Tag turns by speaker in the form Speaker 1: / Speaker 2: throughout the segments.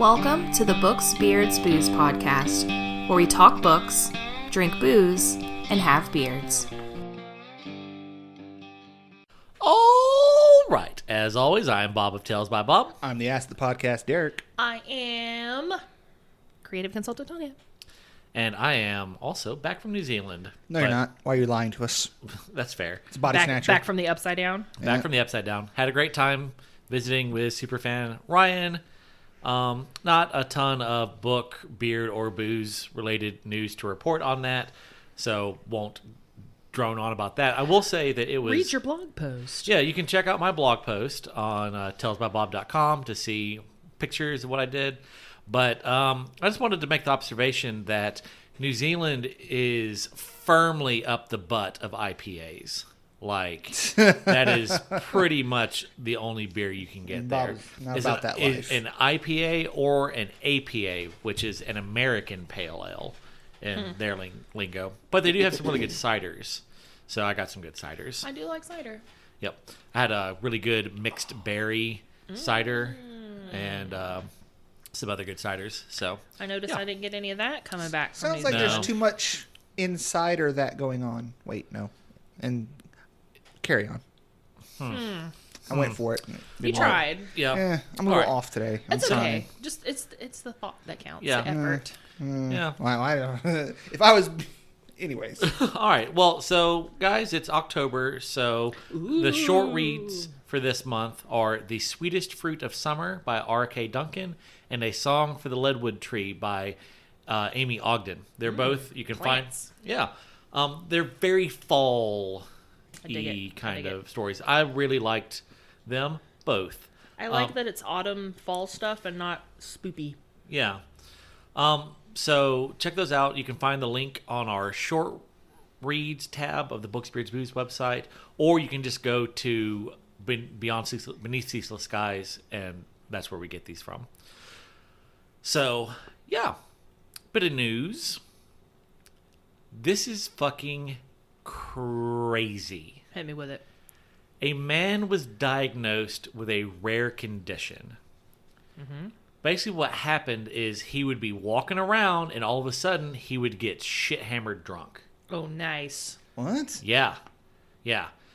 Speaker 1: Welcome to the Books, Beards, Booze podcast, where we talk books, drink booze, and have beards.
Speaker 2: All right. As always, I am Bob of Tales by Bob.
Speaker 3: I'm the Ask the Podcast, Derek.
Speaker 1: I am creative consultant Tonya.
Speaker 2: And I am also back from New Zealand.
Speaker 3: No, you're not. Why are you lying to us?
Speaker 2: That's fair.
Speaker 3: It's a body snatcher.
Speaker 1: Back from the upside down.
Speaker 2: Back from the Upside Down. Had a great time visiting with superfan Ryan. Not a ton of book, beard, or booze related news to report on that, so won't drone on about that. I will say that it was...
Speaker 1: Read your blog post.
Speaker 2: Yeah, you can check out my blog post on talesbybob.com to see pictures of what I did. But I just wanted to make the observation that New Zealand is firmly up the butt of IPAs. Like, that is pretty much the only beer you can get there.
Speaker 3: Not about that life.
Speaker 2: An IPA or an APA, which is an American pale ale in their lingo. But they do have some really good ciders. So I got some good ciders.
Speaker 1: I do like cider.
Speaker 2: Yep. I had a really good mixed berry cider and some other good ciders. So
Speaker 1: I noticed I didn't get any of that coming back from
Speaker 3: Sounds like
Speaker 1: New
Speaker 3: there's
Speaker 1: Zealand.
Speaker 3: too much insider that going on. Wait, no. And carry on. I went for it.
Speaker 1: You tried.
Speaker 2: yeah.
Speaker 3: I'm a little off today.
Speaker 1: It's
Speaker 3: I'm
Speaker 1: okay. Just it's the thought that counts.
Speaker 2: Yeah.
Speaker 1: The effort.
Speaker 2: Yeah.
Speaker 3: Wow, I don't. If I was, anyways.
Speaker 2: All right. Well, so guys, it's October, so the short reads for this month are The Sweetest Fruit of Summer by R.K. Duncan and A Song for the Leadwood Tree by Amy Ogden. They're both, you can
Speaker 1: Plants.
Speaker 2: find, they're very fall-y
Speaker 1: dig it.
Speaker 2: stories. I really liked them both.
Speaker 1: I like that it's autumn fall stuff and not spoopy.
Speaker 2: Yeah. So check those out. You can find the link on our short reads tab of the Books, Beards, Booze website, or you can just go to Beneath Ceaseless Skies, and that's where we get these from. So, yeah. Bit of news. This is fucking crazy.
Speaker 1: Hit me with it.
Speaker 2: A man was diagnosed with a rare condition. Basically what happened is he would be walking around and all of a sudden he would get shit-hammered drunk.
Speaker 1: Oh, nice.
Speaker 3: What?
Speaker 2: Yeah.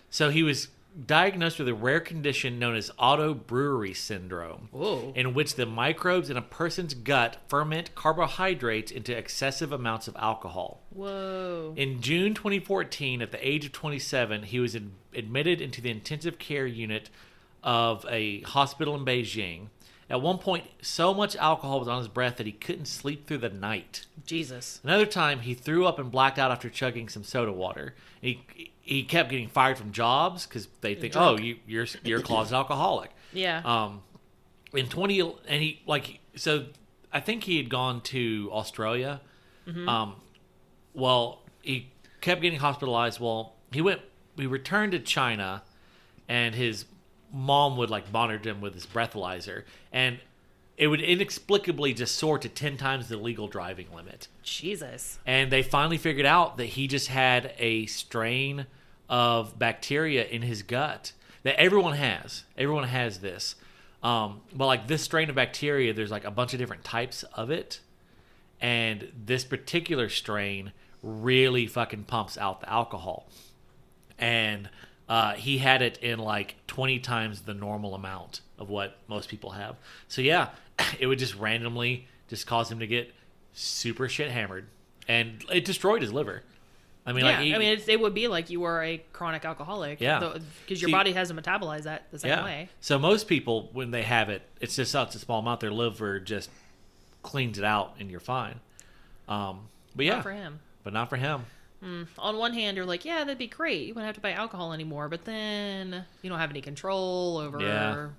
Speaker 2: So he was diagnosed with a rare condition known as autobrewery syndrome, in which the microbes in a person's gut ferment carbohydrates into excessive amounts of alcohol.
Speaker 1: Whoa.
Speaker 2: In June 2014, at the age of 27, he was admitted into the intensive care unit of a hospital in Beijing. At one point, so much alcohol was on his breath that he couldn't sleep through the night.
Speaker 1: Jesus.
Speaker 2: Another time, he threw up and blacked out after chugging some soda water. He kept getting fired from jobs because they think,
Speaker 1: drunk.
Speaker 2: oh, you're a closet alcoholic.
Speaker 1: Yeah.
Speaker 2: So I think he had gone to Australia. He kept getting hospitalized. Well, he returned to China, and his mom would monitor him with his breathalyzer, and it would inexplicably just soar to 10 times the legal driving limit.
Speaker 1: Jesus.
Speaker 2: And they finally figured out that he just had a strain of bacteria in his gut that everyone has. Everyone has this. But this strain of bacteria, there's a bunch of different types of it. And this particular strain really fucking pumps out the alcohol. And he had it in 20 times the normal amount of what most people have. So yeah, it would just randomly just cause him to get super shit hammered, and it destroyed his liver. I mean,
Speaker 1: it would be like you were a chronic alcoholic.
Speaker 2: Yeah,
Speaker 1: because your body hasn't metabolized that the same way.
Speaker 2: So most people, when they have it, it's just such a small amount. Their liver just cleans it out, and you're fine. But yeah,
Speaker 1: Not for him.
Speaker 2: But not for him.
Speaker 1: On one hand, you're like, yeah, that'd be great. You wouldn't have to buy alcohol anymore. But then you don't have any control over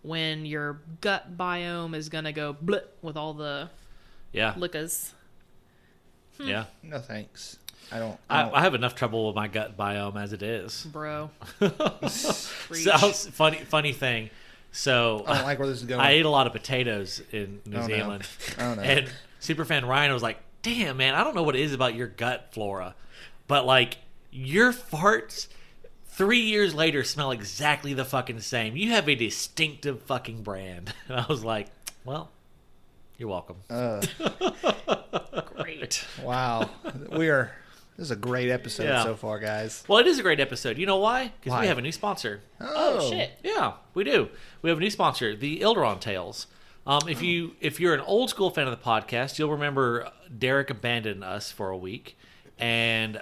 Speaker 1: when your gut biome is going to go blip with all the liquors.
Speaker 2: Yeah.
Speaker 3: No thanks. I don't.
Speaker 2: I have enough trouble with my gut biome as it is.
Speaker 1: Bro.
Speaker 2: So, funny thing. So
Speaker 3: I don't like where this is going.
Speaker 2: I ate a lot of potatoes in New Zealand.
Speaker 3: Oh, no.
Speaker 2: And superfan Ryan was like, damn, man, I don't know what it is about your gut flora, but your farts 3 years later smell exactly the fucking same. You have a distinctive fucking brand. And I was like, well, You're welcome.
Speaker 1: Great.
Speaker 3: Wow. This is a great episode so far, guys.
Speaker 2: Well, it is a great episode. You know why? Because
Speaker 3: Why?
Speaker 2: we have a new sponsor.
Speaker 1: Oh, shit.
Speaker 2: Yeah, we do. We have a new sponsor, the Ilderon Tales. If you're an old school fan of the podcast, you'll remember Derek abandoned us for a week, and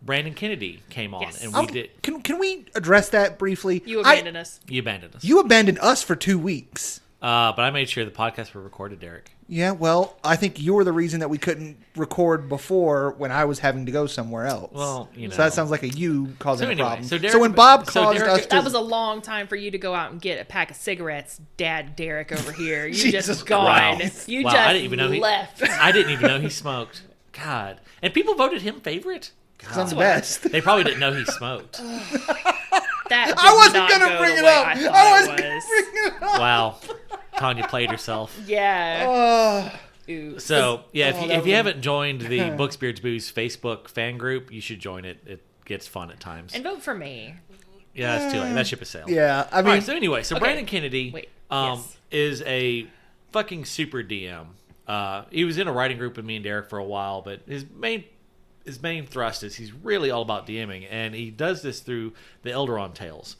Speaker 2: Brandon Kennedy came on,
Speaker 1: Yes.
Speaker 2: and we did.
Speaker 3: Can we address that briefly?
Speaker 1: You abandoned us.
Speaker 2: You abandoned us.
Speaker 3: You abandoned us for 2 weeks.
Speaker 2: But I made sure the podcast were recorded, Derek.
Speaker 3: Yeah, well, I think you were the reason that we couldn't record before when I was having to go somewhere else.
Speaker 2: Well, you know.
Speaker 3: So that sounds like a you causing
Speaker 2: So anyway,
Speaker 3: a problem.
Speaker 2: so
Speaker 3: So,
Speaker 2: Derek-
Speaker 3: when Bob
Speaker 2: so
Speaker 3: caused
Speaker 2: Derek-
Speaker 3: us to...
Speaker 1: That was a long time for you to go out and get a pack of cigarettes, Dad Derek over here. You
Speaker 3: Jesus
Speaker 1: just gone.
Speaker 3: Christ.
Speaker 1: You
Speaker 2: Wow,
Speaker 1: just
Speaker 2: I didn't even know
Speaker 1: left.
Speaker 2: I didn't even know he smoked. God. And people voted him favorite?
Speaker 3: I'm the best.
Speaker 2: They probably didn't know he smoked.
Speaker 1: That
Speaker 3: I wasn't
Speaker 1: going
Speaker 3: gonna
Speaker 1: to
Speaker 3: bring it up. I wasn't going to bring it up.
Speaker 2: Wow. Tanya played herself.
Speaker 1: Yeah. Ooh.
Speaker 2: So, yeah,
Speaker 3: that
Speaker 2: if
Speaker 3: was-
Speaker 2: you haven't joined the Books, Beards, Booze Facebook fan group, you should join it. It gets fun at times.
Speaker 1: And vote for me.
Speaker 2: Yeah, it's too late. That ship has sailed.
Speaker 3: Yeah, I
Speaker 2: All
Speaker 3: mean...
Speaker 2: right, so anyway,
Speaker 1: Okay.
Speaker 2: Brandon Kennedy
Speaker 1: Wait, yes.
Speaker 2: is a fucking super DM. He was in a writing group with me and Derek for a while, but his main thrust is he's really all about DMing, and he does this through the Elderon Tales.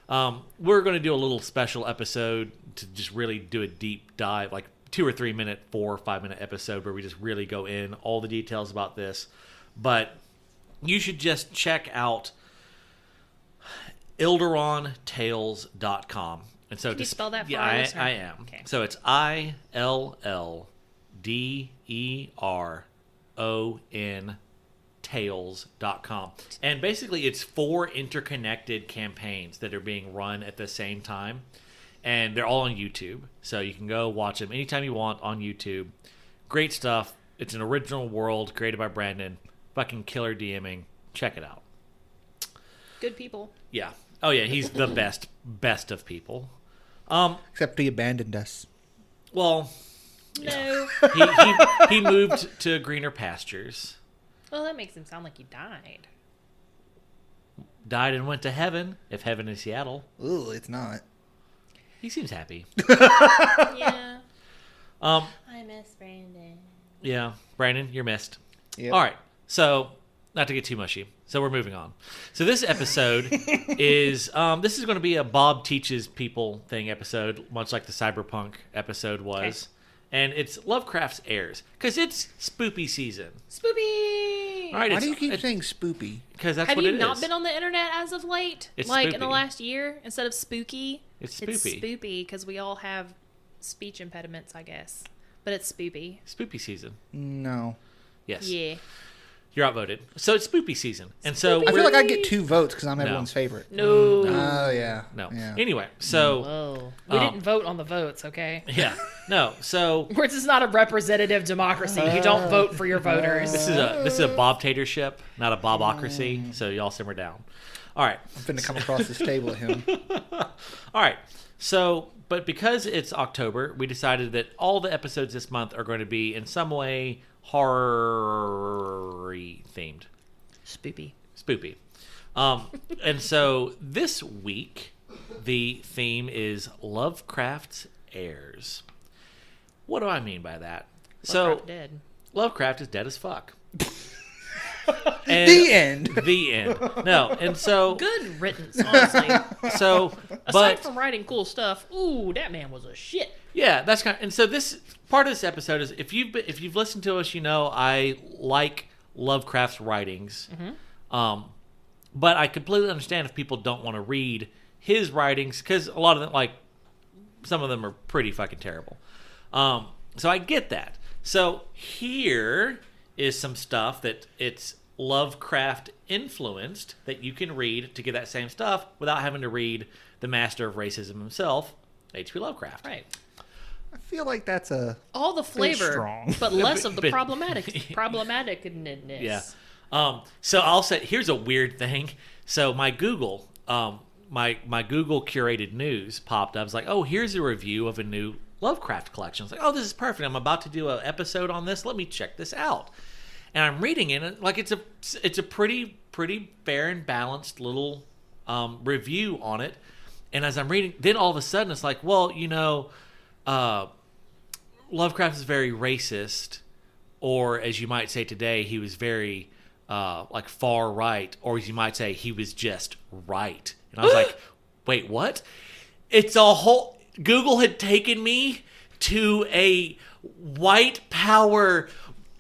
Speaker 2: We're going to do a little special episode to just really do a deep dive, like 2 or 3 minute, 4 or 5 minute episode where we just really go in all the details about this. But you should just check out IlderonTales.com. And so
Speaker 1: Can you spell that for
Speaker 2: yeah,
Speaker 1: our
Speaker 2: I
Speaker 1: listener?
Speaker 2: am.
Speaker 1: Okay.
Speaker 2: So it's ILLDERON Tales.com. And basically it's 4 interconnected campaigns that are being run at the same time. And they're all on YouTube. So you can go watch them anytime you want on YouTube. Great stuff. It's an original world created by Brandon. Fucking killer DMing. Check it out.
Speaker 1: Good people.
Speaker 2: Yeah. Oh yeah, he's the best of people.
Speaker 3: Except he abandoned us.
Speaker 2: Well,
Speaker 1: No.
Speaker 2: he moved to greener pastures.
Speaker 1: Well, that makes him sound like he died.
Speaker 2: Died and went to heaven, if heaven is Seattle.
Speaker 3: Ooh, it's not.
Speaker 2: He seems happy.
Speaker 1: Yeah. I miss Brandon.
Speaker 2: Yeah, Brandon, you're missed.
Speaker 3: Yep.
Speaker 2: All right, so not to get too mushy, so we're moving on. So this episode is going to be a Bob Teaches People thing episode, much like the Cyberpunk episode was.
Speaker 1: Okay.
Speaker 2: And it's Lovecraft's Heirs, because it's spoopy season.
Speaker 1: Spoopy!
Speaker 2: All right,
Speaker 3: Why do you keep saying spoopy?
Speaker 2: Because that's
Speaker 1: Have
Speaker 2: what
Speaker 1: you
Speaker 2: it
Speaker 1: not
Speaker 2: is.
Speaker 1: been on the internet as of late?
Speaker 2: It's
Speaker 1: like in
Speaker 2: spoopy.
Speaker 1: the last year? Instead of spooky?
Speaker 2: It's
Speaker 1: It's
Speaker 2: spoopy.
Speaker 1: spoopy because we all have speech impediments, I guess. But it's spoopy.
Speaker 2: Spoopy season.
Speaker 3: No.
Speaker 2: Yes.
Speaker 1: Yeah.
Speaker 2: You're outvoted. So it's spoopy season. And so
Speaker 3: I
Speaker 2: we're...
Speaker 3: feel like I get 2 votes because I'm everyone's favorite.
Speaker 1: No.
Speaker 3: Oh, yeah.
Speaker 2: No.
Speaker 3: Yeah.
Speaker 2: Anyway, so...
Speaker 1: Whoa. We didn't vote on the votes, okay?
Speaker 2: Yeah. No, so...
Speaker 1: This is not a representative democracy. You don't vote for your voters.
Speaker 2: This is a Bob-tatorship, not a Bobocracy, so y'all simmer down. All right.
Speaker 3: I'm finna come across this table at him.
Speaker 2: All right. So, but because it's October, we decided that all the episodes this month are going to be in some way horror-y themed.
Speaker 1: Spoopy.
Speaker 2: Spoopy. And so this week, the theme is Lovecraft's Heirs. What do I mean by that?
Speaker 1: Lovecraft dead.
Speaker 2: Lovecraft is dead as fuck. And
Speaker 3: The end.
Speaker 2: The end. No, and so...
Speaker 1: Good riddance, honestly.
Speaker 2: So,
Speaker 1: Aside
Speaker 2: but...
Speaker 1: from writing cool stuff, ooh, that man was a shit.
Speaker 2: Yeah, that's kind of, and so this part of this episode is if you've listened to us, you know I like Lovecraft's writings, but I completely understand if people don't want to read his writings because a lot of them, like some of them, are pretty fucking terrible. So I get that. So here is some stuff that it's Lovecraft influenced that you can read to get that same stuff without having to read the master of racism himself, H.P. Lovecraft.
Speaker 1: Right.
Speaker 3: I feel like that's a...
Speaker 1: All the flavor,
Speaker 3: strong.
Speaker 1: but less of the
Speaker 2: Bit-
Speaker 1: problematicness.
Speaker 2: Yeah. So I'll say here's a weird thing. So my Google, my Google curated news popped up. I was like, oh, here's a review of a new Lovecraft collection. I was like, oh, this is perfect. I'm about to do an episode on this. Let me check this out. And I'm reading it, and like it's a pretty fair and balanced little review on it. And as I'm reading, then all of a sudden it's like, well, you know, Lovecraft is very racist, or as you might say today, he was very like far right, or as you might say, he was just right. And I was like, wait, what? It's a whole... Google had taken me to a white power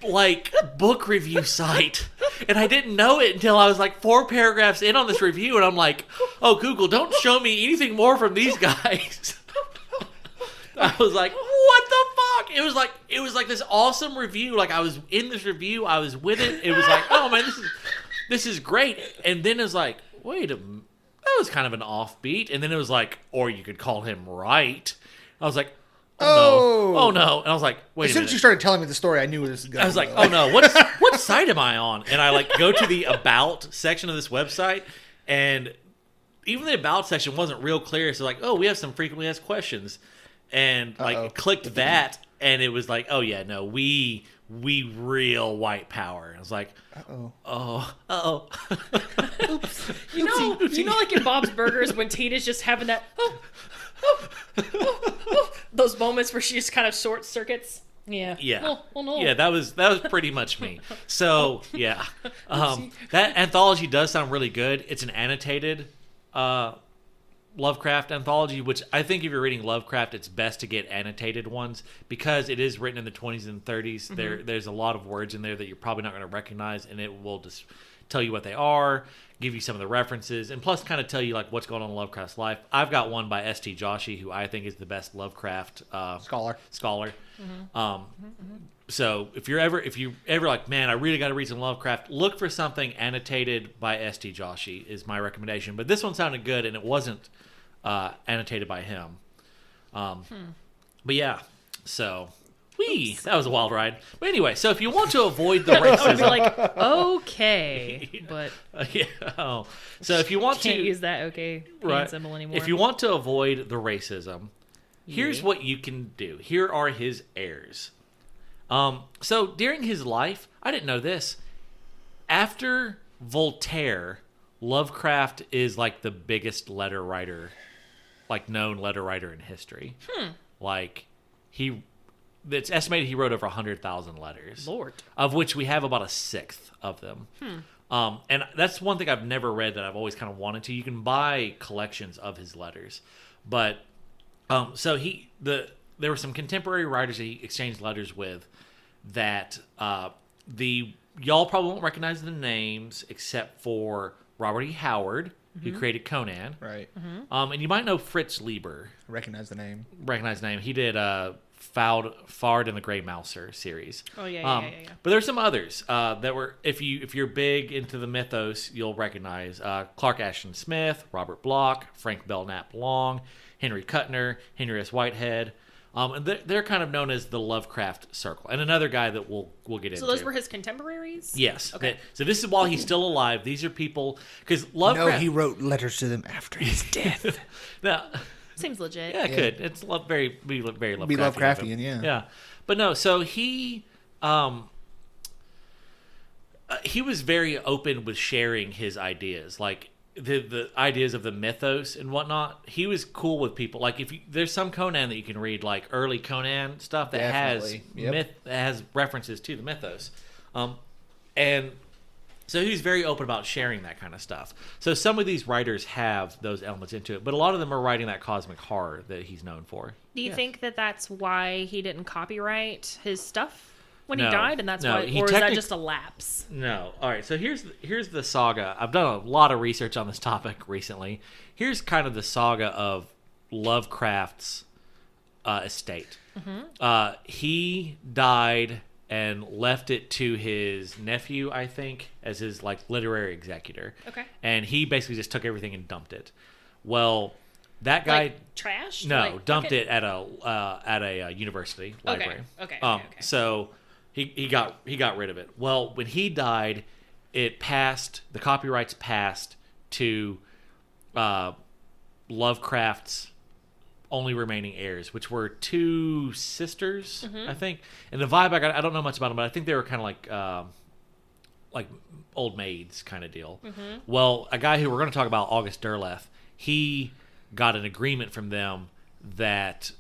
Speaker 2: like book review site, and I didn't know it until I was like 4 paragraphs in on this review, and I'm like, oh, Google, don't show me anything more from these guys. I was like, what the fuck? It was like this awesome review. Like, I was in this review, I was with it. It was like, oh man, this is great. And then it was like, wait a minute, that was kind of an offbeat. And then it was like, or you could call him right. I was like, oh no. And I was like, wait a minute.
Speaker 3: As soon as you started telling me the story, I knew where this was going.
Speaker 2: I was like, oh no, what site am I on? And I like go to the about section of this website, and even the about section wasn't real clear. So like, oh, we have some frequently asked questions. And like clicked that, and it was like, oh yeah, no, we real white power. And I was like,
Speaker 1: Oops. You know, like in Bob's Burgers when Tina's just having that those moments where she just kind of short circuits. Yeah.
Speaker 2: Yeah.
Speaker 1: Oh no.
Speaker 2: Yeah, that was pretty much me. So yeah, that anthology does sound really good. It's an annotated Lovecraft anthology, which I think if you're reading Lovecraft, it's best to get annotated ones because it is written in the 20s and 30s. Mm-hmm. There's a lot of words in there that you're probably not going to recognize, and it will just tell you what they are, give you some of the references, and plus kind of tell you like what's going on in Lovecraft's life. I've got one by S.T. Joshi, who I think is the best Lovecraft scholar. Mm-hmm. So if you ever like, man, I really got to read some Lovecraft, look for something annotated by S.T. Joshi is my recommendation. But this one sounded good, and it wasn't annotated by him. But yeah, so that was a wild ride. But anyway, so if you want to avoid the racism,
Speaker 1: I'd be like, okay, but
Speaker 2: so if you want
Speaker 1: can't
Speaker 2: to
Speaker 1: use that okay hand symbol anymore.
Speaker 2: If you want to avoid the racism, here's what you can do. Here are his heirs. So during his life, I didn't know this. After Voltaire, Lovecraft is like the biggest letter writer, like known letter writer in history. Like it's estimated he wrote over 100,000 letters.
Speaker 1: Lord.
Speaker 2: Of which we have about 1/6 of them. And that's one thing I've never read that I've always kind of wanted to. You can buy collections of his letters, but so there were some contemporary writers that he exchanged letters with that y'all probably won't recognize the names except for Robert E. Howard, who created Conan.
Speaker 3: Right.
Speaker 2: And you might know Fritz Lieber.
Speaker 3: Recognize the name. He
Speaker 2: Did Fard and the Grey Mouser series.
Speaker 1: Oh yeah.
Speaker 2: But there's some others that were, if you're big into the mythos, you'll recognize Clark Ashton Smith, Robert Bloch, Frank Belknap Long, Henry Kuttner, Henry S. Whitehead. And they're kind of known as the Lovecraft Circle. And another guy that we'll get into.
Speaker 1: So those were his contemporaries?
Speaker 2: Yes. Okay. So this is while he's still alive. These are people... Because Lovecraft...
Speaker 3: No, he wrote letters to them after his death.
Speaker 2: Now,
Speaker 1: seems legit.
Speaker 2: Yeah, it could. It's very Lovecraftian.
Speaker 3: Be Lovecraftian, yeah.
Speaker 2: Yeah. But no, so he was very open with sharing his ideas. Like... The ideas of the mythos and whatnot, he was cool with people. Like there's some Conan that you can read, like early Conan stuff that has references to the mythos, and so he's very open about sharing that kind of stuff. So some of these writers have those elements into it, but a lot of them are writing that cosmic horror that he's known for.
Speaker 1: Do you think that that's why he didn't copyright his stuff when he died, and that's why, or is that just a lapse?
Speaker 2: No. All right. So here's the saga. I've done a lot of research on this topic recently. Here's kind of the saga of Lovecraft's estate. He died and left it to his nephew, I think, as his like literary executor.
Speaker 1: Okay.
Speaker 2: And he basically just took everything and dumped it. Well, that guy
Speaker 1: trash?
Speaker 2: No, dumped it at a university library.
Speaker 1: Okay.
Speaker 2: So. He got rid of it. Well, when he died, the copyrights passed to Lovecraft's only remaining heirs, which were 2 sisters, I think. And the vibe I don't know much about them, but I think they were kind of like old maids kind of deal. Well, a guy who we're going to talk about, August Derleth, he got an agreement from them that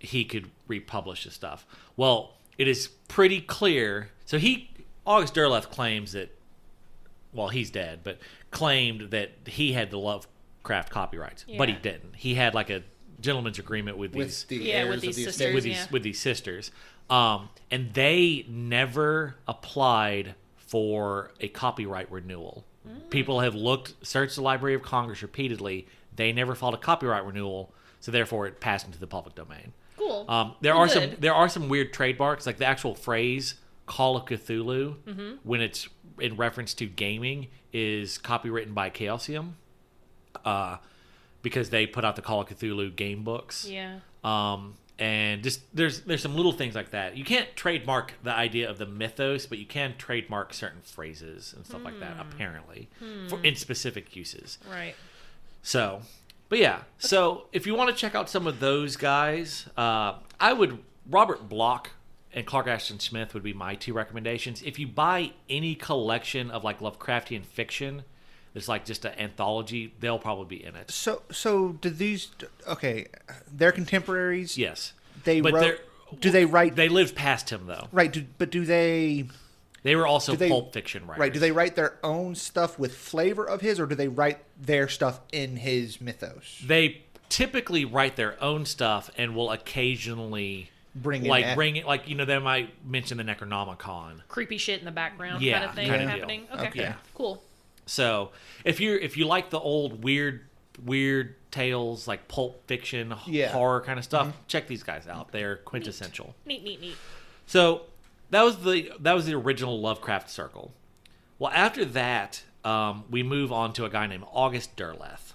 Speaker 2: he could republish the stuff. Well, it is pretty clear. So August Derleth claims that, well, he's dead, but claimed that he had the Lovecraft copyrights, but he didn't. He had like a gentleman's agreement with these sisters, and they never applied for a copyright renewal. People have searched the Library of Congress repeatedly. They never filed a copyright renewal, so therefore it passed into the public domain.
Speaker 1: Cool.
Speaker 2: There are some weird trademarks, like the actual phrase "Call of Cthulhu" when it's in reference to gaming is copywritten by Chaosium, because they put out the Call of Cthulhu game books.
Speaker 1: Yeah.
Speaker 2: And just there's some little things like that. You can't trademark the idea of the mythos, but you can trademark certain phrases and stuff like that, apparently, in specific uses.
Speaker 1: Right.
Speaker 2: So, but yeah. So if you want to check out some of those guys, Robert Bloch and Clark Ashton Smith would be my two recommendations. If you buy any collection of like Lovecraftian fiction, it's like just an anthology, they'll probably be in it.
Speaker 3: So do these? Okay, they're contemporaries.
Speaker 2: Yes,
Speaker 3: they wrote. Do they write?
Speaker 2: They lived past him though.
Speaker 3: Right, but do they?
Speaker 2: They were also pulp fiction writers.
Speaker 3: Right. Do they write their own stuff with flavor of his, or do they write their stuff in his mythos?
Speaker 2: They typically write their own stuff and will occasionally bring it, like, you know, they might mention the Necronomicon,
Speaker 1: creepy shit in the background,
Speaker 2: yeah,
Speaker 1: kind of thing happening. Okay.
Speaker 2: Yeah.
Speaker 1: Cool.
Speaker 2: So if you like the old weird tales, like pulp fiction, horror kind of stuff, check these guys out. They're quintessential.
Speaker 1: Neat.
Speaker 2: So that was the original Lovecraft circle. Well, after that, we move on to a guy named August Derleth.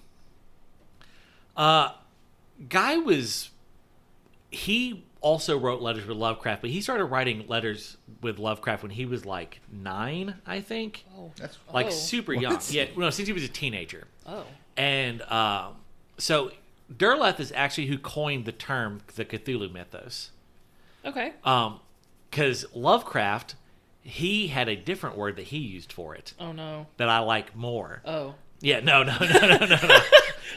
Speaker 2: He also wrote letters with Lovecraft, but he started writing letters with Lovecraft when he was like 9, I think.
Speaker 1: Oh,
Speaker 2: that's super young. Yeah, since he was a teenager.
Speaker 1: Oh,
Speaker 2: and so Derleth is actually who coined the term the Cthulhu Mythos.
Speaker 1: Okay.
Speaker 2: Because Lovecraft, he had a different word that he used for it.
Speaker 1: Oh no.
Speaker 2: That I like more.
Speaker 1: Oh.
Speaker 2: Yeah, no.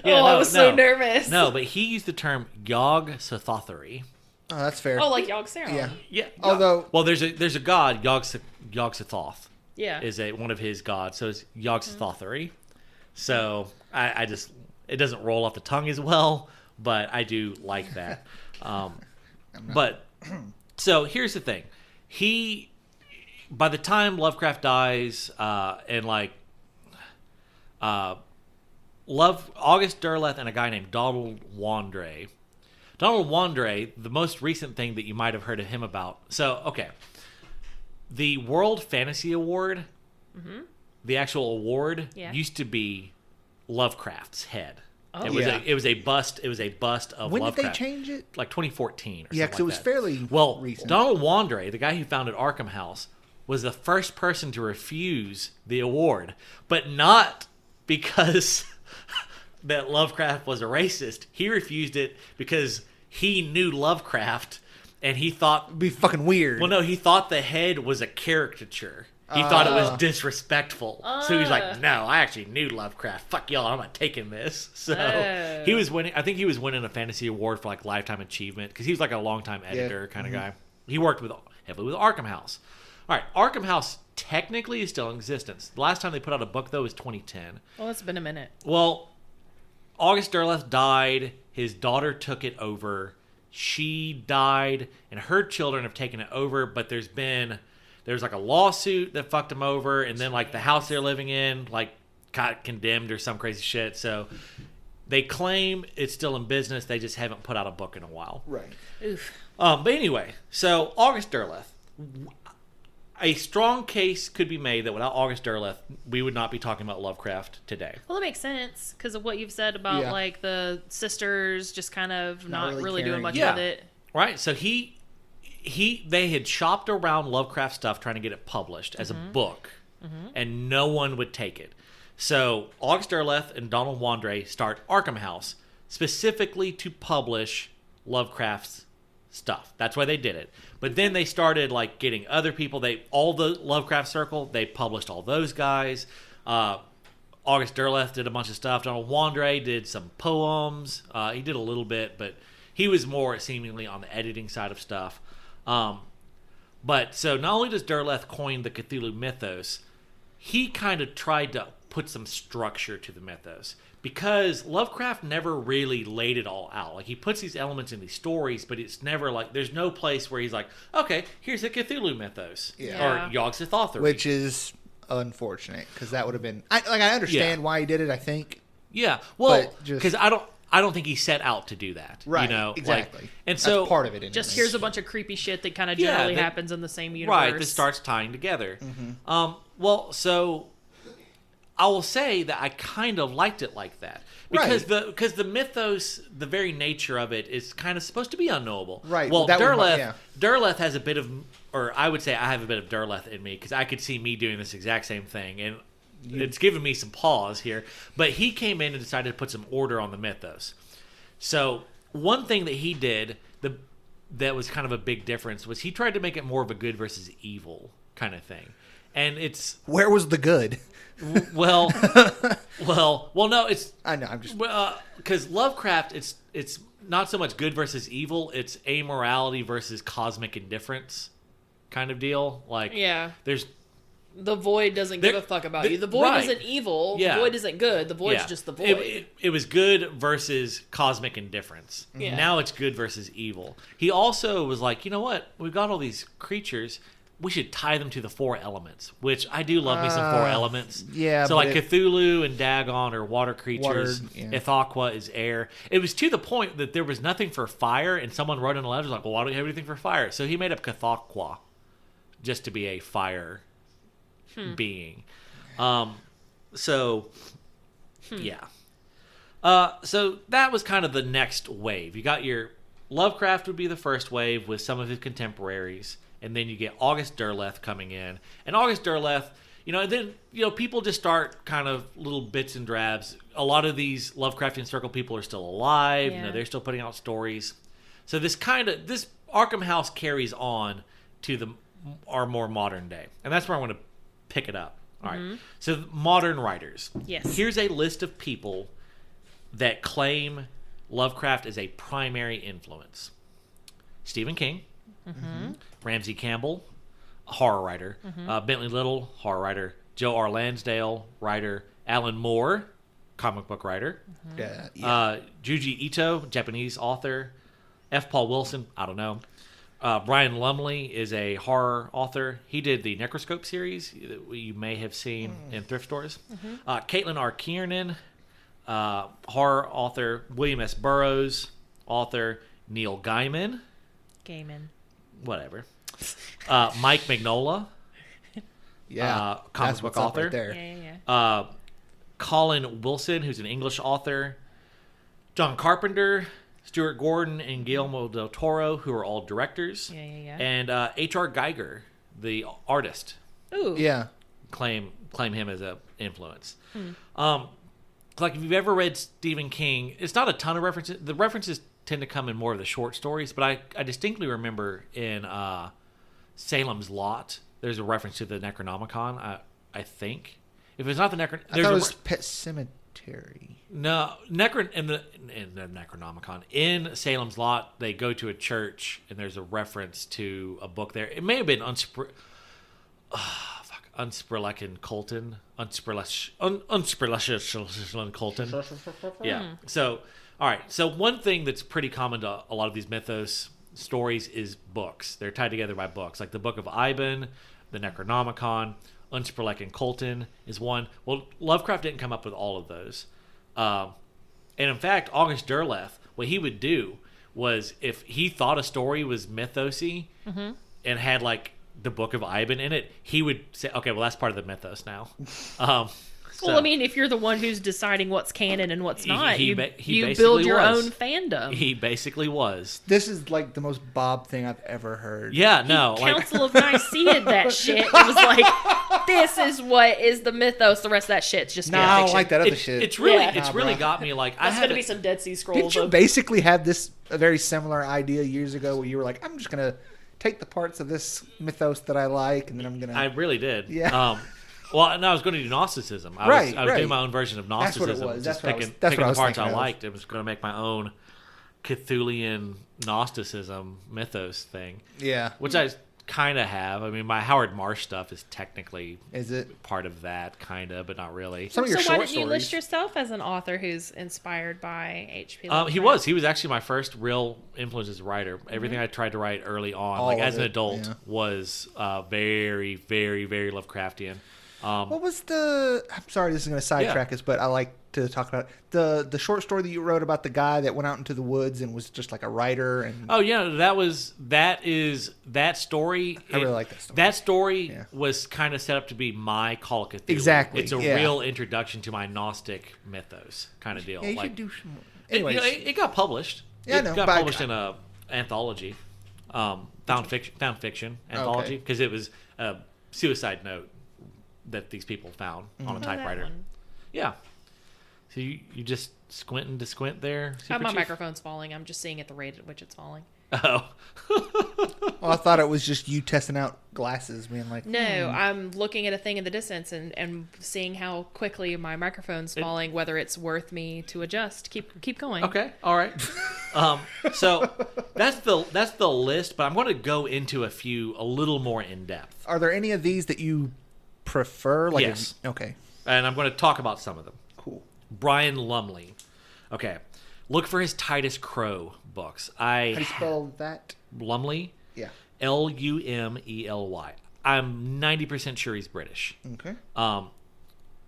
Speaker 1: Yeah, I was so nervous.
Speaker 2: No, but he used the term Yog-Sothothery.
Speaker 3: Oh, that's fair.
Speaker 1: Oh, like Yog-Saron.
Speaker 2: Yeah.
Speaker 3: Although,
Speaker 2: well, there's a god, Yog-Sothoth.
Speaker 1: Yeah.
Speaker 2: Is one of his gods, so it's Yog-Sothothery. So I just, it doesn't roll off the tongue as well, but I do like that. But so here's the thing, by the time Lovecraft dies, and like August Derleth and a guy named Donald Wandre. Donald Wandre, the most recent thing that you might have heard of him about. So, okay. The World Fantasy Award, the actual award, used to be Lovecraft's head.
Speaker 1: Oh.
Speaker 2: It was a bust of Lovecraft.
Speaker 3: When did they change it?
Speaker 2: Like 2014 or something.
Speaker 3: Yeah, because it was fairly recent.
Speaker 2: Donald Wandre, the guy who founded Arkham House, was the first person to refuse the award, but not because that Lovecraft was a racist. He refused it because he knew Lovecraft and he thought
Speaker 3: it'd be fucking weird.
Speaker 2: Well, no, he thought the head was a caricature. He thought it was disrespectful. So he was like, no, I actually knew Lovecraft. Fuck y'all, I'm not taking this. So he was winning. I think he was winning a fantasy award for like lifetime achievement because he was like a longtime editor kind of guy. He worked heavily with Arkham House. All right, Arkham House technically is still in existence. The last time they put out a book, though, was 2010.
Speaker 1: Well, it's been a minute.
Speaker 2: Well, August Derleth died. His daughter took it over. She died, and her children have taken it over, but there's like a lawsuit that fucked him over, and then like the house they're living in like got condemned or some crazy shit. So they claim it's still in business. They just haven't put out a book in a while.
Speaker 3: Right.
Speaker 1: Oof.
Speaker 2: But anyway, so August Derleth. A strong case could be made that without August Derleth, we would not be talking about Lovecraft today.
Speaker 1: Well, that makes sense because of what you've said about like the sisters just kind of not really doing much with it.
Speaker 2: Right. So they had shopped around Lovecraft stuff trying to get it published as a book, and no one would take it. So August Derleth and Donald Wandre start Arkham House specifically to publish Lovecraft's stuff. That's why they did it. But then they started like getting other people. All the Lovecraft circle, they published all those guys. August Derleth did a bunch of stuff. Donald Wandre did some poems. He did a little bit, but He was more seemingly on the editing side of stuff. But so not only does Derleth coin the Cthulhu Mythos, he kind of tried to put some structure to the mythos, because Lovecraft never really laid it all out. Like, he puts these elements in these stories, but it's never like, there's no place where he's like, okay, here's the Cthulhu Mythos or Yog-Sothoth,
Speaker 3: which is unfortunate, because that would have been I understand why he did it, I think.
Speaker 2: Yeah, well, because I don't think he set out to do that.
Speaker 3: Right,
Speaker 2: you know?
Speaker 3: exactly.
Speaker 2: Like, and so
Speaker 3: that's part of it.
Speaker 1: Just here's a bunch of creepy shit that kind of generally happens in the same universe.
Speaker 2: Right, that starts tying together. Mm-hmm. Well, so I will say that I kind of liked it like that. Because the mythos, the very nature of it is kind of supposed to be unknowable.
Speaker 3: Right.
Speaker 2: Well, Derleth has a bit of, or I would say I have a bit of Derleth in me, because I could see me doing this exact same thing. And it's given me some pause here. But he came in and decided to put some order on the mythos. So one thing that he did that was kind of a big difference was he tried to make it more of a good versus evil kind of thing. And it's...
Speaker 3: Where was the good?
Speaker 2: Well, no, it's...
Speaker 3: I know, I'm just...
Speaker 2: Because Lovecraft, it's not so much good versus evil, it's amorality versus cosmic indifference kind of deal. Like, there's...
Speaker 1: The void doesn't give a fuck about you. The void isn't evil. The void isn't good. The void's just the void.
Speaker 2: It was good versus cosmic indifference. Yeah. Now it's good versus evil. He also was like, you know what? We've got all these creatures. We should tie them to the 4 elements, which I do love me some 4 elements.
Speaker 3: Yeah.
Speaker 2: So like Cthulhu and Dagon are water creatures. Ithaqua is air. It was to the point that there was nothing for fire, and someone wrote in a letter like, well, why don't you have anything for fire? So he made up Ithaqua just to be a fire being. So that was kind of the next wave. You got your Lovecraft would be the first wave with some of his contemporaries, and then you get August Derleth coming in. And August Derleth, then people just start kind of little bits and drabs. A lot of these Lovecraftian Circle people are still alive. They're still putting out stories. So this Arkham House carries on to our more modern day, and that's where I want to pick it up. All right. So modern writers.
Speaker 1: Yes.
Speaker 2: Here's a list of people that claim Lovecraft as a primary influence. Stephen King. Ramsey Campbell, horror writer. Bentley Little, horror writer. Joe R. Lansdale, writer. Alan Moore, comic book writer. Juji Ito, Japanese author. F. Paul Wilson, I don't know. Brian Lumley is a horror author. He did the Necroscope series that you may have seen in thrift stores. Caitlin R. Kiernan, horror author. William S. Burroughs, author. Neil Gaiman. Whatever. Mike Mignola. Comic book author.
Speaker 3: Right there.
Speaker 2: Colin Wilson, who's an English author. John Carpenter. Stuart Gordon and Guillermo del Toro, who are all directors. And H.R. Geiger, the artist.
Speaker 1: Ooh.
Speaker 3: Yeah.
Speaker 2: Claim him as an influence. Like, if you've ever read Stephen King, it's not a ton of references. The references tend to come in more of the short stories, but I distinctly remember in Salem's Lot, there's a reference to the Necronomicon, I think. If it's not the Necronomicon...
Speaker 3: I thought it was Pet Cemetery.
Speaker 2: No, in the Necronomicon, in Salem's Lot, they go to a church and there's a reference to a book there. It may have been Unsperlechen Colton. Unsperlechen Colton. Yeah. So, all right. So one thing that's pretty common to a lot of these mythos stories is books. They're tied together by books, like the Book of Iban, the Necronomicon. Unsperlechen Colton is one. Well, Lovecraft didn't come up with all of those. And in fact, August Derleth, what he would do was, if he thought a story was mythosy and had like the Book of Iban in it, he would say, okay, well, that's part of the mythos now.
Speaker 1: Well, I mean, if you're the one who's deciding what's canon and what's not, you
Speaker 2: basically
Speaker 1: build your own fandom.
Speaker 2: He basically was.
Speaker 3: This is like the most Bob thing I've ever heard.
Speaker 2: Yeah, no.
Speaker 1: Council of Nicaea that shit. It was like, this is what is the mythos. The rest of that shit's just
Speaker 3: I don't like that other shit.
Speaker 2: It's really got me like...
Speaker 1: That's going to be some Dead Sea Scrolls.
Speaker 3: Didn't you basically have a very similar idea years ago where you were like, I'm just going to take the parts of this mythos that I like, and then I'm going to...
Speaker 2: I really did.
Speaker 3: Yeah.
Speaker 2: Well, no, I was going to do Gnosticism. I was doing my own version of Gnosticism.
Speaker 3: That's what it was.
Speaker 2: Picking the parts I liked. I was going to make my own Cthulian Gnosticism mythos thing.
Speaker 3: Yeah.
Speaker 2: Which I kind of have. I mean, my Howard Marsh stuff is technically part of that, kind of, but not really.
Speaker 3: Some of your
Speaker 1: so
Speaker 3: short
Speaker 1: why didn't you
Speaker 3: stories.
Speaker 1: list yourself as an author who's inspired by H.P.
Speaker 2: He was actually my first real influence as a writer. Everything I tried to write early on,
Speaker 3: All
Speaker 2: like
Speaker 3: of
Speaker 2: as an
Speaker 3: it,
Speaker 2: adult,
Speaker 3: yeah.
Speaker 2: was very, very, very Lovecraftian.
Speaker 3: What was the... I'm sorry, this is going to sidetrack us, but I like to talk about it. The short story that you wrote about the guy that went out into the woods and was just like a writer. And
Speaker 2: Oh yeah, that story.
Speaker 3: I really like that story.
Speaker 2: That story
Speaker 3: Yeah.
Speaker 2: was kind of set up to be my Call of Cthulhu.
Speaker 3: Exactly,
Speaker 2: It's a
Speaker 3: yeah.
Speaker 2: real introduction to my Gnostic mythos kind of deal.
Speaker 3: Yeah, you
Speaker 2: like,
Speaker 3: should do some more.
Speaker 2: Anyways,
Speaker 3: Anyways,
Speaker 2: it got published.
Speaker 3: Yeah, I
Speaker 2: it
Speaker 3: know,
Speaker 2: got
Speaker 3: but
Speaker 2: published in a anthology, found fiction anthology, because it was a suicide note that these people found on a typewriter. Yeah. So you just squinting to squint there, Super
Speaker 1: My
Speaker 2: Chief?
Speaker 1: microphone's falling. I'm just seeing at the rate at which it's falling.
Speaker 2: Oh.
Speaker 3: well, I thought it was just you testing out glasses, being like,
Speaker 1: No, I'm looking at a thing in the distance and seeing how quickly my microphone's falling, whether it's worth me to adjust. Keep going.
Speaker 2: Okay, all right. So that's the list, but I'm going to go into a little more in depth,
Speaker 3: Are there any of these that you prefer? Like,
Speaker 2: Yes.
Speaker 3: Okay.
Speaker 2: and I'm going to talk about some of them.
Speaker 3: Cool.
Speaker 2: Brian Lumley. Okay, look for his Titus Crow books.
Speaker 3: How do you spell that?
Speaker 2: Lumley.
Speaker 3: Yeah.
Speaker 2: Lumely. I'm 90% sure he's British.
Speaker 3: Okay.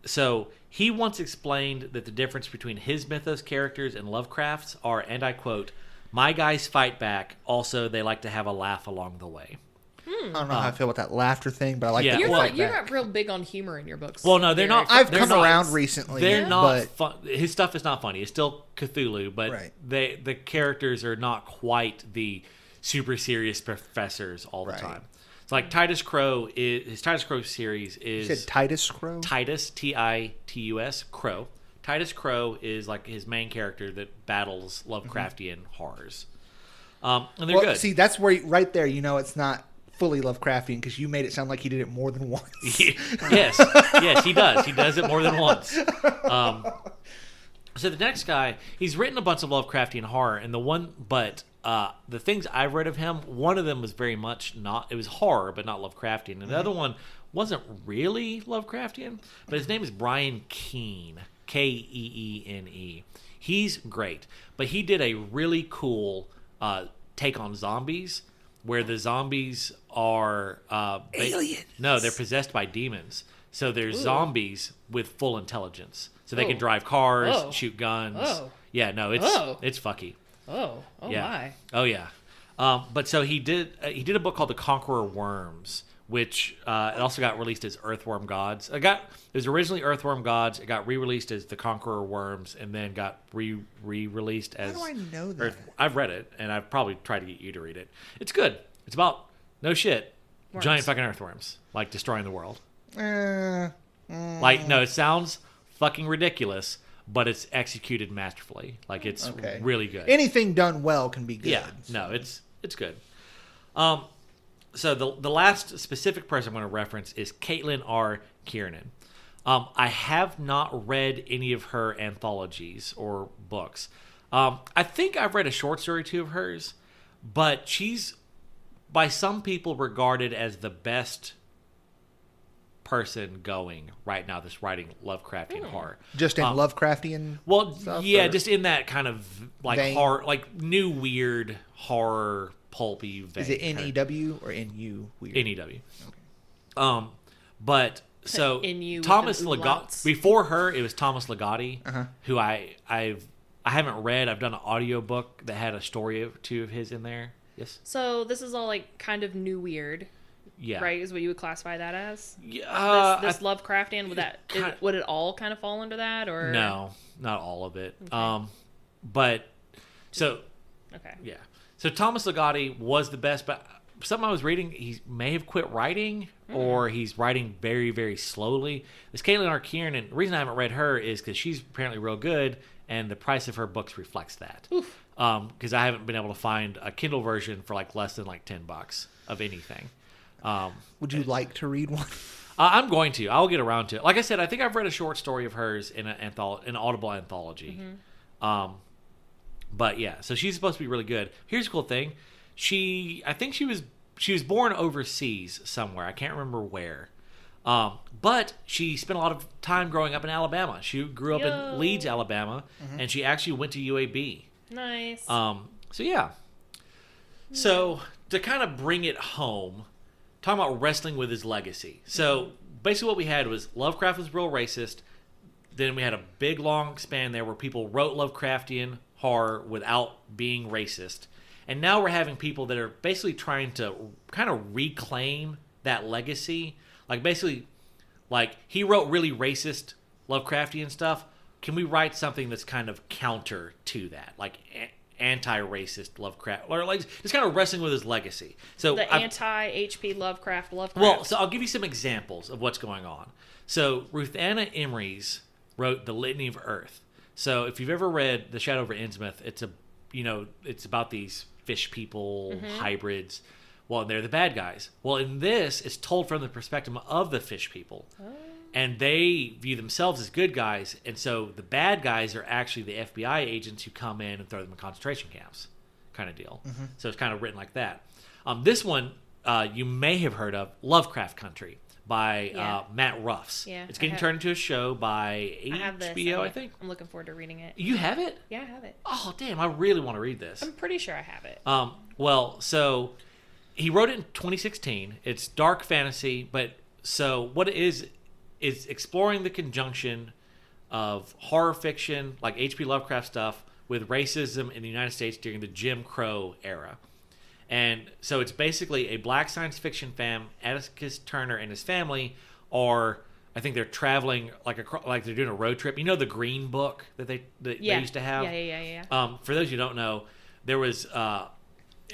Speaker 2: So he once explained that the difference between his mythos characters and Lovecraft's are, and I quote, "My guys fight back. Also, they like to have a laugh along the way."
Speaker 3: I don't know how I feel about that laughter thing, but I like
Speaker 2: Yeah,
Speaker 3: that.
Speaker 1: You're,
Speaker 2: well,
Speaker 1: not, you're not real big on humor in your books.
Speaker 2: Well, no, they're not.
Speaker 3: I've
Speaker 2: they're
Speaker 3: come
Speaker 2: not-
Speaker 3: around recently.
Speaker 2: They're not
Speaker 3: but
Speaker 2: fun. His stuff is not funny. It's still Cthulhu, but
Speaker 3: Right.
Speaker 2: the characters are not quite the super serious professors all the
Speaker 3: Right.
Speaker 2: time. It's like Titus Crow his Titus Crow series is
Speaker 3: you said Titus Crow?
Speaker 2: Titus Titus Crow. Titus Crow is like his main character that battles Lovecraftian horrors. And they're good.
Speaker 3: See, that's where right there, it's not fully Lovecraftian because you made it sound like he did it more than once.
Speaker 2: Yes, he does. He does it more than once. So the next guy, he's written a bunch of Lovecraftian horror, and the things I've read of him, one of them was very much it was horror, but not Lovecraftian. And the other one wasn't really Lovecraftian, but his name is Brian Keene, Keene. He's great, but he did a really cool take on zombies, where the zombies are
Speaker 3: aliens.
Speaker 2: No, they're possessed by demons. So they're zombies with full intelligence. So they can
Speaker 1: Oh.
Speaker 2: drive cars,
Speaker 1: Oh.
Speaker 2: shoot guns.
Speaker 1: Oh.
Speaker 2: Yeah, no,
Speaker 1: Oh.
Speaker 2: it's fucky.
Speaker 1: Oh
Speaker 2: Yeah.
Speaker 1: my.
Speaker 2: Oh yeah. But so he did a book called The Conqueror Worms, which it also got released as Earthworm Gods. It was originally Earthworm Gods. It got re-released as The Conqueror Worms, and then got re-released as.
Speaker 3: How do I know that?
Speaker 2: I've read it, and I've probably tried to get you to read it. It's good. It's about no shit,
Speaker 1: Worms.
Speaker 2: giant fucking earthworms like destroying the world.
Speaker 3: Like,
Speaker 2: Like, no, it sounds fucking ridiculous, but it's executed masterfully. Like, it's
Speaker 3: okay.
Speaker 2: really good.
Speaker 3: Anything done well can be good.
Speaker 2: Yeah, no, it's good. So the last specific person I'm going to reference is Caitlin R. Kiernan. I have not read any of her anthologies or books. I think I've read a short story or two of hers, but she's by some people regarded as the best person going right now that's writing Lovecraftian horror.
Speaker 3: Just in Lovecraftian.
Speaker 2: Well,
Speaker 3: stuff,
Speaker 2: yeah,
Speaker 3: or-
Speaker 2: just in that kind of like
Speaker 3: vein?
Speaker 2: horror, like new weird horror pulpy vein.
Speaker 3: Is it
Speaker 2: kind of-
Speaker 3: NEW or NU? Weird.
Speaker 2: NEW. But so
Speaker 1: NU with
Speaker 2: Thomas
Speaker 1: an
Speaker 2: Ligotti.
Speaker 1: umlauts.
Speaker 2: Before her, it was Thomas Ligotti,
Speaker 3: Uh-huh.
Speaker 2: who I haven't read. I've done an audiobook that had a story or two of his in there. Yes.
Speaker 1: So this is all like kind of new weird,
Speaker 2: Yeah.
Speaker 1: right? Is what you would classify that as?
Speaker 2: Yeah.
Speaker 1: This Lovecraftian, would it all kind of fall under that, or
Speaker 2: No, not all of it.
Speaker 1: Okay.
Speaker 2: But so
Speaker 1: Okay.
Speaker 2: yeah. So Thomas Ligotti was the best, but something I was reading, he may have quit writing, or he's writing very, very slowly. This Caitlin R. Kiernan, the reason I haven't read her is because she's apparently real good, and the price of her books reflects that. Because I haven't been able to find a Kindle version for like less than like $10 of anything.
Speaker 3: Would you like to read one?
Speaker 2: I'm going to. I'll get around to it. Like I said, I think I've read a short story of hers in an Audible anthology. But yeah, so she's supposed to be really good. Here's a cool thing. I think she was born overseas somewhere. I can't remember where. But she spent a lot of time growing up in Alabama. She grew up in Leeds, Alabama, and she actually went to UAB.
Speaker 1: Nice.
Speaker 2: So yeah. So to kind of bring it home, talking about wrestling with his legacy. So basically what we had was Lovecraft was real racist. Then we had a big long span there where people wrote Lovecraftian horror without being racist. And now we're having people that are basically trying to kind of reclaim that legacy. Like basically, like he wrote really racist Lovecraftian stuff. Can we write something that's kind of counter to that? Like anti-racist Lovecraft, or like just kind of wrestling with his legacy. So
Speaker 1: the anti-H.P. Lovecraft.
Speaker 2: Well, so I'll give you some examples of what's going on. So Ruth Anna Emery's wrote The Litany of Earth. So if you've ever read The Shadow over Innsmouth, it's about these fish people, hybrids. Well, they're the bad guys. Well, in this, it's told from the perspective of the fish people. Oh. And they view themselves as good guys. And so the bad guys are actually the FBI agents who come in and throw them in concentration camps kind of deal. Mm-hmm. So it's kind of written like that. This one you may have heard of, Lovecraft Country by Matt Ruffs.
Speaker 1: Yeah,
Speaker 2: it's getting turned into a show by HBO, I think.
Speaker 1: I'm looking forward to reading it.
Speaker 2: You have it?
Speaker 1: Yeah, I have it.
Speaker 2: Oh, damn. I really want to read this.
Speaker 1: I'm pretty sure I have it.
Speaker 2: Well, so he wrote it in 2016. It's dark fantasy, but so what it is exploring the conjunction of horror fiction, like H.P. Lovecraft stuff, with racism in the United States during the Jim Crow era. And so it's basically a black science fiction fan, Atticus Turner and his family are, I think they're traveling like they're doing a road trip. You know the Green Book that they used to have?
Speaker 1: Yeah.
Speaker 2: For those who don't know, there was...
Speaker 1: it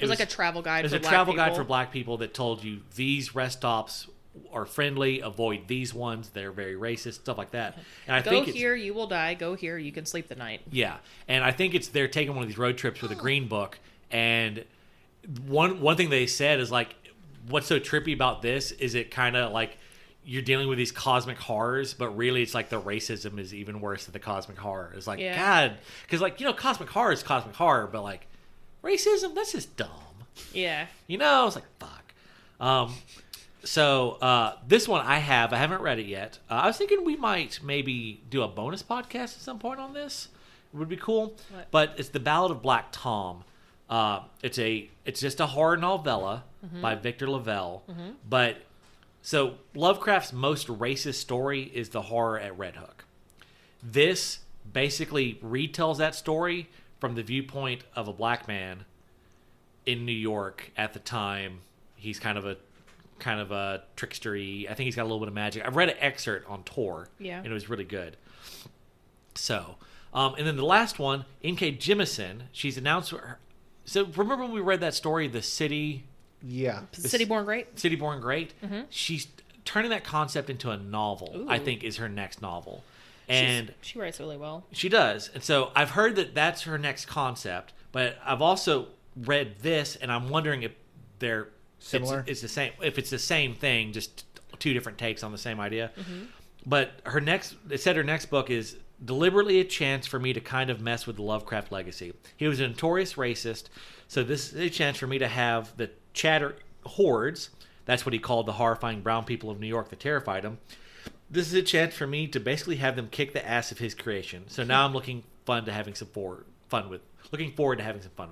Speaker 1: was like a travel guide.
Speaker 2: It was a travel guide for black people that told you these rest stops are friendly, avoid these ones, they're very racist, stuff like that. And I think
Speaker 1: here, you will die. Go here, you can sleep the night.
Speaker 2: Yeah, and I think they're taking one of these road trips with a Green Book, and one thing they said is like, what's so trippy about this is it kind of like you're dealing with these cosmic horrors, but really it's like the racism is even worse than the cosmic horror. It's like, God, because like, cosmic horror is cosmic horror, but like racism, that's just dumb.
Speaker 1: Yeah.
Speaker 2: It's like, fuck. So this one I haven't read it yet. I was thinking we might maybe do a bonus podcast at some point on this. It would be cool.
Speaker 1: What?
Speaker 2: But it's The Ballad of Black Tom. It's just a horror novella by Victor Lavelle. Mm-hmm. But so Lovecraft's most racist story is The Horror at Red Hook. This basically retells that story from the viewpoint of a black man in New York at the time. He's kind of a trickstery. I think he's got a little bit of magic. I've read an excerpt on Tor, and it was really good. So, and then the last one, N.K. Jemisin, she's announced her. So remember when we read that story, The City?
Speaker 3: Yeah.
Speaker 1: City Born Great?
Speaker 2: City Born Great?
Speaker 1: Mm-hmm.
Speaker 2: She's turning that concept into a novel.
Speaker 1: Ooh.
Speaker 2: I think is her next novel. And
Speaker 1: she writes really well.
Speaker 2: She does. And so I've heard that that's her next concept, but I've also read this, and I'm wondering if they're
Speaker 3: similar.
Speaker 2: It's the same. If it's the same thing, just two different takes on the same idea.
Speaker 1: Mm-hmm.
Speaker 2: But her next book is deliberately a chance for me to kind of mess with the Lovecraft legacy. He was a notorious racist, so this is a chance for me to have the chatter hordes. That's what he called the horrifying brown people of New York that terrified him. This is a chance for me to basically have them kick the ass of his creation. So now I'm looking forward to having some fun with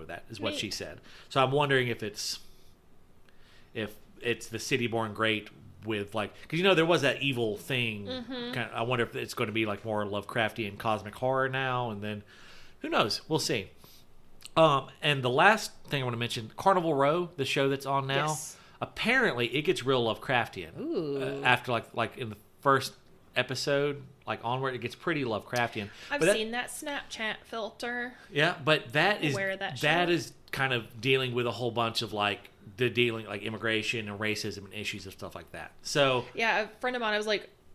Speaker 2: that, is what she said. So I'm wondering if it's the City Born Great with like, because there was that evil thing. Mm-hmm. I wonder if it's going to be like more Lovecraftian cosmic horror now, and then who knows? We'll see. And the last thing I want to mention, Carnival Row, the show that's on now.
Speaker 1: Yes.
Speaker 2: Apparently, it gets real Lovecraftian after like in the first episode, like onward, it gets pretty Lovecraftian.
Speaker 1: I've seen that Snapchat filter.
Speaker 2: Yeah, but that is kind of dealing with a whole bunch of like immigration and racism and issues and stuff like that. So
Speaker 1: yeah, a friend of mine,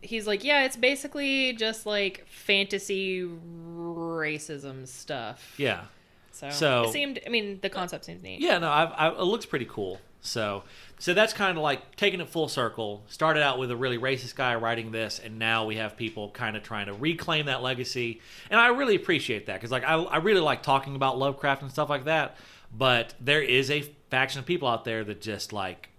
Speaker 1: he's like, yeah, it's basically just like fantasy racism stuff.
Speaker 2: Yeah.
Speaker 1: So it seemed, the concept seems neat.
Speaker 2: Yeah, no, it looks pretty cool. So that's kind of like taking it full circle. Started out with a really racist guy writing this, and now we have people kind of trying to reclaim that legacy. And I really appreciate that because like I really like talking about Lovecraft and stuff like that. But there is a faction of people out there that just like,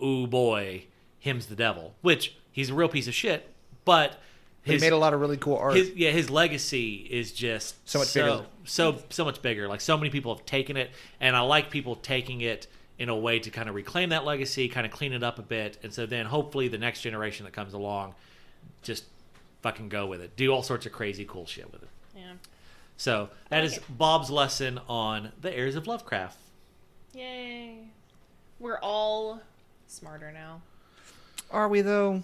Speaker 2: ooh boy, him's the devil. Which he's a real piece of shit, but
Speaker 3: he made a lot of really cool art.
Speaker 2: His legacy is just so much bigger. Like so many people have taken it, and I like people taking it in a way to kind of reclaim that legacy, kind of clean it up a bit, and so then hopefully the next generation that comes along just fucking go with it. Do all sorts of crazy cool shit with it.
Speaker 1: Yeah.
Speaker 2: So that is Bob's lesson on the Heirs of Lovecraft.
Speaker 1: Yay. We're all smarter now.
Speaker 3: Are we, though?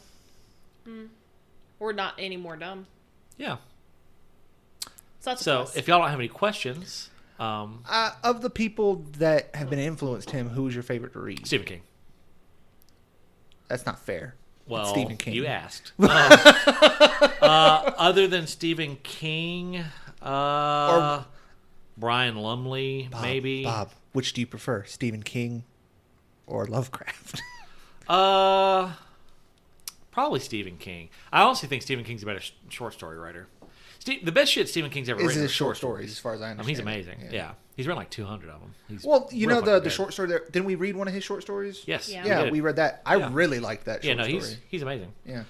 Speaker 1: We're not any more dumb.
Speaker 2: Yeah.
Speaker 1: So
Speaker 2: if y'all don't have any questions...
Speaker 3: of the people that have been influenced him, who's your favorite to read?
Speaker 2: Stephen King.
Speaker 3: That's not fair.
Speaker 2: Well,
Speaker 3: it's Stephen King.
Speaker 2: You asked. Other than Stephen King, or Brian Lumley, maybe.
Speaker 3: Bob, which do you prefer, Stephen King or Lovecraft?
Speaker 2: Probably Stephen King. I honestly think Stephen King's a better short story writer. The best shit Stephen King's ever written
Speaker 3: is short stories, as far as I understand.
Speaker 2: He's amazing. Yeah. He's written like 200 of them.
Speaker 3: The short story there. Didn't we read one of his short stories?
Speaker 2: Yes.
Speaker 3: Yeah, we read that. I really liked that short story.
Speaker 2: He's amazing.
Speaker 3: Yeah.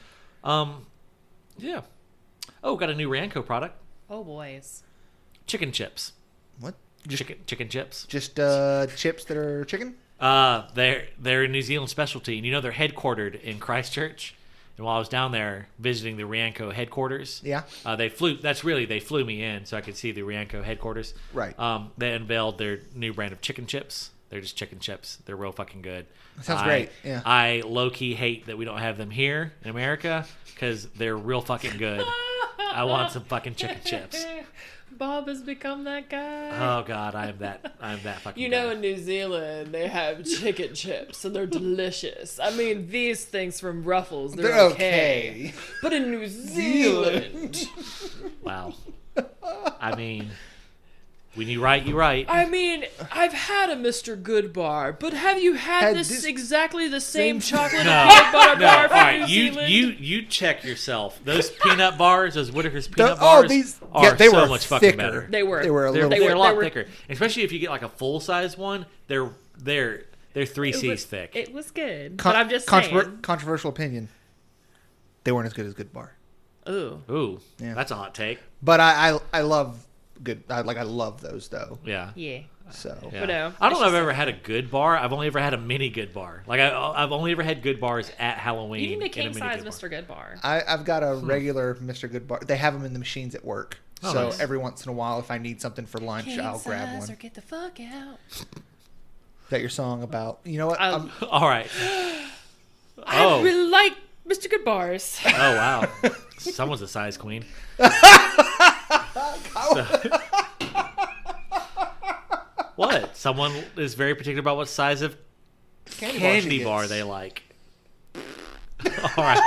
Speaker 2: Yeah. Oh, got a new Ranco product.
Speaker 1: Oh, boys.
Speaker 2: Chicken chips.
Speaker 3: What?
Speaker 2: Chicken chips.
Speaker 3: Just chips that are chicken?
Speaker 2: They're a New Zealand specialty, and they're headquartered in Christchurch. And while I was down there visiting the Rianco headquarters, they flew me in so I could see the Rianco headquarters.
Speaker 3: Right.
Speaker 2: They unveiled their new brand of chicken chips. They're just chicken chips. They're real fucking good.
Speaker 3: That sounds great. Yeah.
Speaker 2: I low-key hate that we don't have them here in America because they're real fucking good. I want some fucking chicken chips.
Speaker 1: Bob has become that guy.
Speaker 2: Oh God, I am that fucking guy.
Speaker 1: In New Zealand they have chicken chips and they're delicious. I mean, these things from Ruffles, they're okay. But in New Zealand.
Speaker 2: Wow. I mean, when you write, you write.
Speaker 1: I mean, I've had a Mr. Good bar, but have you had this exactly the same chocolate and peanut butter bar from New Zealand?
Speaker 2: You check yourself. Those peanut bars, those Whitaker's peanut bars, are
Speaker 3: they
Speaker 2: so
Speaker 3: were
Speaker 2: much
Speaker 3: thicker.
Speaker 2: fucking better.
Speaker 1: They were
Speaker 2: They're a lot thicker, especially if you get like a full size one. They're 3 C's thick.
Speaker 1: It was good, but I'm just saying.
Speaker 3: Controversial opinion. They weren't as good as Good Bar.
Speaker 2: Ooh,
Speaker 3: yeah.
Speaker 2: That's a hot take.
Speaker 3: But I love good. I love those though.
Speaker 2: Yeah.
Speaker 3: So,
Speaker 2: yeah.
Speaker 1: But no,
Speaker 2: I don't know if I've ever had a good bar. I've only ever had a mini good bar. Like I've only ever had good bars at Halloween.
Speaker 1: You need a king size Mr. Good bar.
Speaker 3: I've got a regular Mr. Good bar. They have them in the machines at work.
Speaker 2: Oh,
Speaker 3: so
Speaker 2: nice.
Speaker 3: every once in a while, if I need something for lunch,
Speaker 1: King
Speaker 3: I'll grab one.
Speaker 1: Or get the fuck out.
Speaker 3: Is that your song about? You know what?
Speaker 2: All right.
Speaker 1: I really like Mr. Good bars.
Speaker 2: Oh wow. Someone's a size queen. What? Someone is very particular about what size of candy bar they like. All right.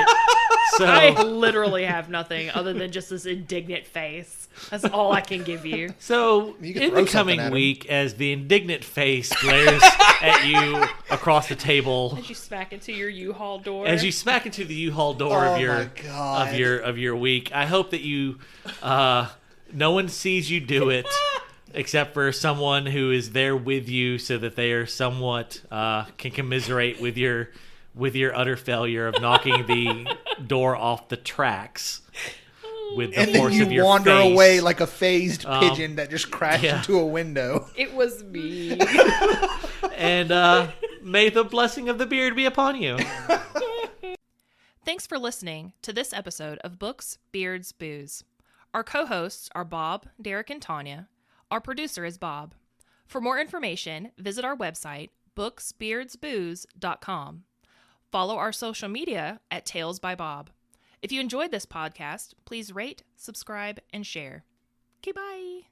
Speaker 2: So
Speaker 1: I literally have nothing other than just this indignant face. That's all I can give you.
Speaker 2: So in the coming week, as the indignant face glares at you across the table,
Speaker 1: as you smack into your U-Haul door,
Speaker 2: of your week, I hope that you no one sees you do it except for someone who is there with you, so that they are somewhat can commiserate with your utter failure of knocking the door off the tracks with the force of your face.
Speaker 3: And then you wander away like a phased pigeon that just crashed into a window.
Speaker 1: It was me.
Speaker 2: And may the blessing of the beard be upon you.
Speaker 1: Thanks for listening to this episode of Books, Beards, Booze. Our co-hosts are Bob, Derek, and Tanya. Our producer is Bob. For more information, visit our website, booksbeardsbooze.com. Follow our social media at Tales by Bob. If you enjoyed this podcast, please rate, subscribe, and share. Okay, bye.